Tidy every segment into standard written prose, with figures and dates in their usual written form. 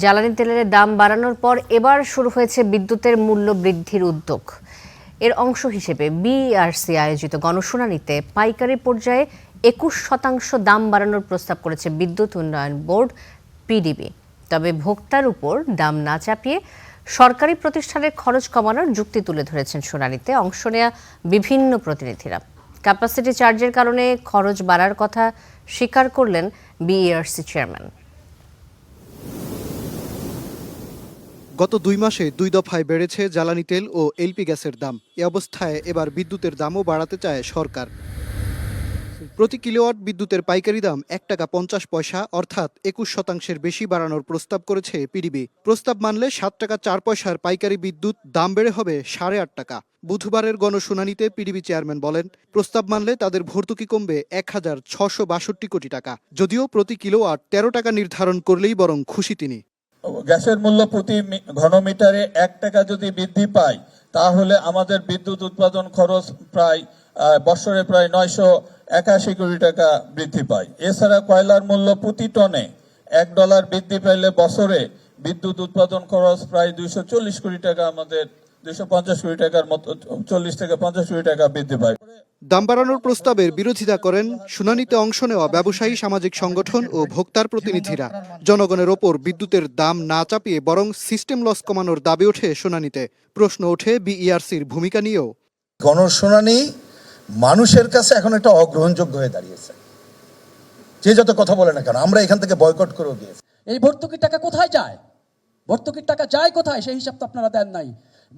জ্বালানি তেলের দাম বাড়ানোর পর এবার শুরু হয়েছে বিদ্যুতের মূল্য বৃদ্ধির উদ্যোগ। এর অংশ হিসেবে বিইআরসি আয়োজিত গণশুনানিতে পাইকারি পর্যায়ে 21% দাম বাড়ানোর প্রস্তাব করেছে বিদ্যুৎ উন্নয়ন বোর্ড পিডিবি। তবে ভোক্তার উপর দাম না চাপিয়ে সরকারি প্রতিষ্ঠানের খরচ কমানোর যুক্তি তুলে ধরেছেন শুনানিতে অংশ নেওয়া বিভিন্ন প্রতিনিধিরা। ক্যাপাসিটি চার্জের কারণে খরচ বাড়ার কথা স্বীকার করলেন বিইআরসি চেয়ারম্যান। গত 2 মাসে 2 দফায় বেড়েছে জ্বালানি তেল ও এলপি গ্যাসের দাম। এ অবস্থায় এবার বিদ্যুতের দামও বাড়াতে চায় সরকার। প্রতি কিলোওয়াট বিদ্যুতের পাইকারি দাম 1 টাকা 50 পয়সা অর্থাৎ 21% বেশি বাড়ানোর প্রস্তাব করেছে পিডিবি। প্রস্তাব মানলে 7 টাকা 4 পয়সার পাইকারি বিদ্যুৎ দাম বেড়ে হবে 8.5 টাকা। বুধবারের গণশুনানিতে পিডিবি চেয়ারম্যান বলেন, প্রস্তাব মানলে তাদের ভর্তুকি কমবে 1662 কোটি টাকা। যদিও প্রতি কিলোওয়াট 13 টাকা নির্ধারণ করলেই বরং খুশি তিনি। গ্যাসের মূল্য প্রতি ঘনমিটারে 1 টাকা যদি বৃদ্ধি পায় তাহলে আমাদের বিদ্যুৎ উৎপাদন খরচ প্রায় বছরে প্রায় 981 কোটি টাকা বৃদ্ধি পায়। এছাড়া কয়লার মূল্য প্রতি টনে $1 বৃদ্ধি পাইলে বছরে বিদ্যুৎ উৎপাদন খরচ প্রায় 240 কোটি টাকা, আমাদের 250 কোটি টাকার মতো, 40 থেকে 50 কোটি টাকা বৃদ্ধি পায়। দাম বাড়ানোর প্রস্তাবের বিরোধিতা করেন শুনানিতে অংশ নেওয়া ব্যবসায়ী, সামাজিক সংগঠন ও ভোক্তার প্রতিনিধিরা। জনগণের ওপর বিদ্যুতের দাম না চাপিয়ে বরং সিস্টেম লস কমানোর দাবি ওঠে শুনানিতে। প্রশ্ন ওঠে বিইআরসির ভূমিকা নিয়েও। গণশুনানি মানুষের কাছে এখন একটা অগ্রহণযোগ্য হয়ে দাঁড়িয়েছে। যে যত কথা বলে না কেন, আমরা এখান থেকে বয়কট করেও গিয়েছি। এই ভর্তুকির টাকা কোথায় যায়? ভর্তুকির টাকা যায় কোথায় সেই হিসাব তো আপনারা দেন নাই।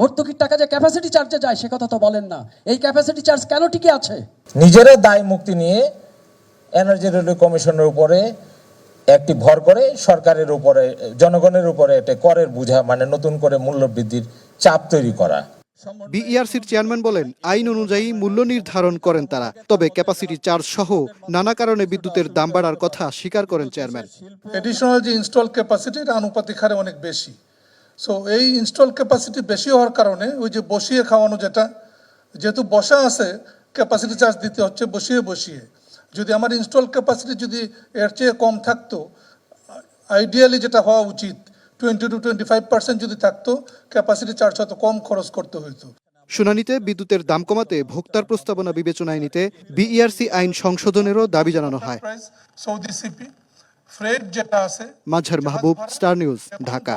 ভর্তুকির টাকা যে ক্যাপাসিটি চার্জে যায় সে কথা তো বলেন না। এই ক্যাপাসিটি চার্জ কেন টিকে আছে? নিজেরা দায় মুক্তি নিয়ে এনার্জি রেভিনিউ কমিশনের উপরে একটি ভর করে সরকারের উপরে, জনগণের উপরে একটা করের বোঝা, মানে নতুন করে মূল্য বৃদ্ধির চাপ তৈরি করা। বিইআরসির চেয়ারম্যান বলেন, আইন অনুযায়ী মূল্য নির্ধারণ করেন তারা। তবে ক্যাপাসিটি চার্জ সহ নানা কারণে বিদ্যুতের দাম বাড়ার কথা স্বীকার করেন চেয়ারম্যান। এডিশনাল যে ইনস্টল ক্যাপাসিটি এটা আনুপাতিক হারে অনেক বেশি। সো এই ইনস্টল ক্যাপাসিটি বেশি হওয়ার কারণে ওই যে বসিয়ে খাওয়ানো, যেহেতু বসা আছে ক্যাপাসিটি চার্জ দিতে হচ্ছে বসিয়ে। যদি আমার ইনস্টল ক্যাপাসিটি যদি এর চেয়ে কম থাকতো, আইডিয়ালি যেটা হওয়া উচিত 20 to 25% যদি থাকতো, ক্যাপাসিটি চার্জ হয়তো কম খরচ করতে হইতো। শুনানিতে বিদ্যুতের দাম কমাতে ভোক্তার প্রস্তাবনা বিবেচনায় নিতে বিইআরসি আইন সংশোধনেরও দাবি জানানো হয়। সৌদি সিপি ফ্রেড যেটা আছে। মাজহার মাহবুব, স্টার নিউজ, ঢাকা।